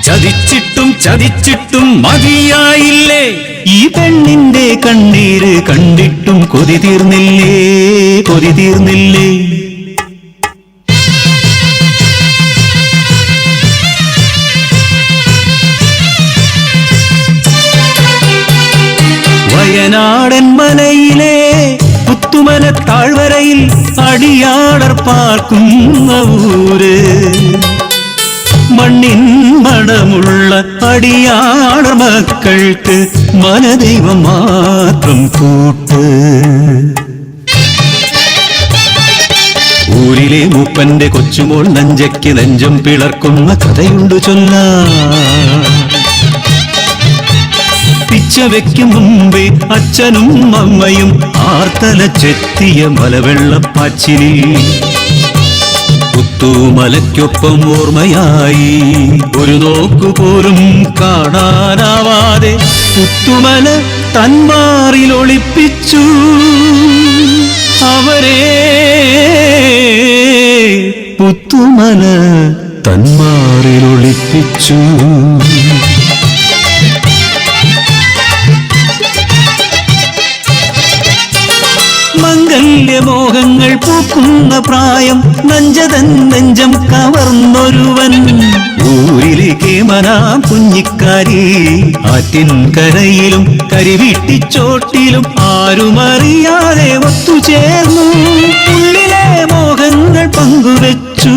ചതിച്ചിട്ടും ചതിച്ചിട്ടും മതിയായില്ലേ, ഈ പെണ്ണിന്റെ കണ്ണീര് കണ്ടിട്ടും കൊതി തീർന്നില്ലേ, കൊതി തീർന്നില്ലേ. വയനാടൻ മലയിലെ പുത്തുമല താഴ്വരയിൽ അടിയാടർ പാർക്കുന്ന ഊര്, മണ്ണിൻ മണമുള്ള അടിയാടർ മക്കൾക്ക് മനദൈവം മാത്രം കൂട്ട്. ഊരിലെ മൂപ്പന്റെ കൊച്ചുമോൾ നെഞ്ചയ്ക്ക് നെഞ്ചം പിളർക്കുന്ന കഥയുണ്ട് ചൊല്ലാൻ. പിച്ച വെക്കും മുമ്പേ അച്ഛനും അമ്മയും ആർത്തലച്ചെത്തിയ മലവെള്ളപ്പാച്ചിലിൽ പുത്തുമലയ്ക്കൊപ്പം ഓർമ്മയായി ഒരു നോക്കുപോലും കാണാനാവാതെ പുത്തുമല തന്മാറിലൊളിപ്പിച്ചു അവരെ, പുത്തുമല തന്മാറിലൊളിപ്പിച്ചു. മംഗല്യമോഹങ്ങൾ പൂക്കുന്ന പ്രായം നഞ്ചതൻ നെഞ്ചം കവർന്നൊരുവൻ, ഊരിലേക്ക് മനാം കുഞ്ഞിക്കാരി ആറ്റിൻ കരയിലും കരിവീട്ടിച്ചോട്ടിലും ആരുമറിയാതെ ഒത്തുചേർന്നു ഉള്ളിലെ മോഹങ്ങൾ പങ്കുവെച്ചു.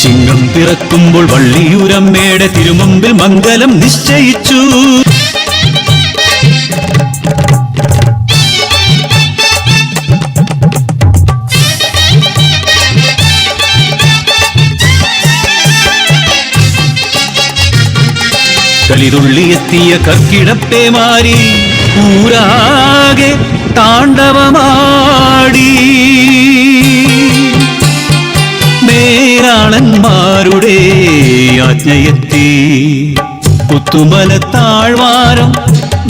ചിങ്ങം പിറക്കുമ്പോൾ വള്ളിയൂരമ്മയുടെ തിരുമുമ്പിൽ മംഗലം നിശ്ചയിച്ചു. കളിതുള്ളിയെത്തിയ കർക്കിടപ്പേമാരി ഊരാകെ താണ്ഡവമാടി, മേരാളന്മാരുടെ ആജ്ഞയെത്തി പുത്തുമല താഴ്വാരം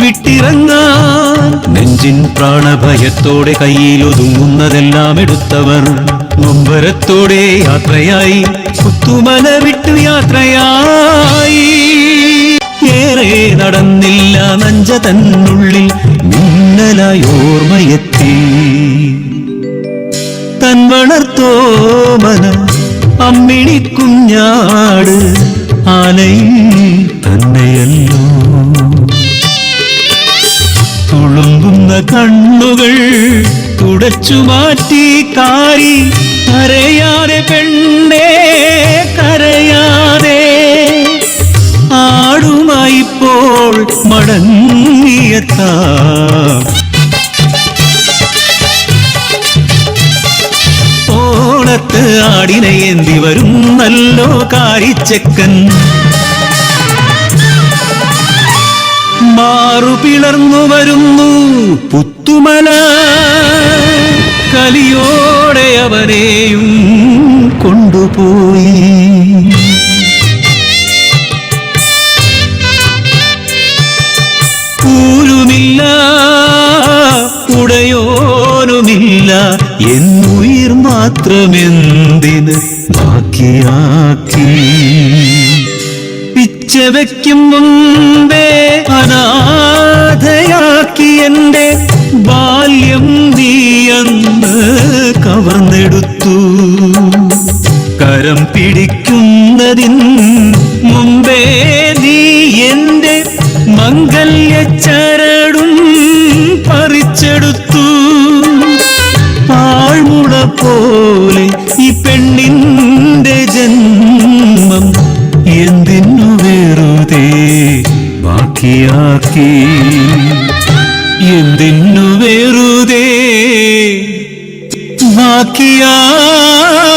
വിട്ടിറങ്ങാൻ. നെഞ്ചിൻ പ്രാണഭയത്തോടെ കയ്യിലൊതുങ്ങുന്നതെല്ലാം എടുത്തവർ നൊമ്പരത്തോടെ യാത്രയായി, പുത്തുമല വിട്ടു യാത്രയായി. ഏറെ നടന്നില്ല നഞ്ച തന്നുള്ളിൽ മിന്നലായി ഓർമ്മയെത്തി. തൻവളർത്തോമന അമ്മിണി കുഞ്ഞാട് ആലയിൽ തന്നെയല്ലോ. തുളുമ്പുന്ന കണ്ണുകൾ തുടച്ചു മാറ്റി കാരി കരയാതെ പെണ്ണേ കരയാതെ, ആടുമായിപ്പോൾ മടങ്ങിയെത്താം. ഓണത്ത് ആടിനെ ഏന്തി വരും നല്ലോ കാരിച്ചക്കൻ, മാറുപിളർന്നു വരുന്നു പുത്തുമല, കലിയോടെ അവനെയും കൊണ്ടുപോയി. ൂരുമില്ല ഉടയോനുമില്ല എന്നുയിർ മാത്രമെന്തിന് ബാക്കിയാക്കി. പിച്ച വയ്ക്കും മുമ്പേ അനാഥയാക്കി എന്റെ ബാല്യം നീയന്ന് കവർന്നെടുത്തു. കരം പിടിക്കുന്നതിൻ മുമ്പേ നീ എന്റെ മംഗല്യച്ചരടും പറിച്ചെടുത്തു. പാഴ്മുള പോലെ ഈ പെണ്ണിന്റെ ജന്മം എന്തിനു വെറുതെ ബാക്കിയാക്കി, എന്തിനു വെറുതെ ബാക്കിയാക്കി.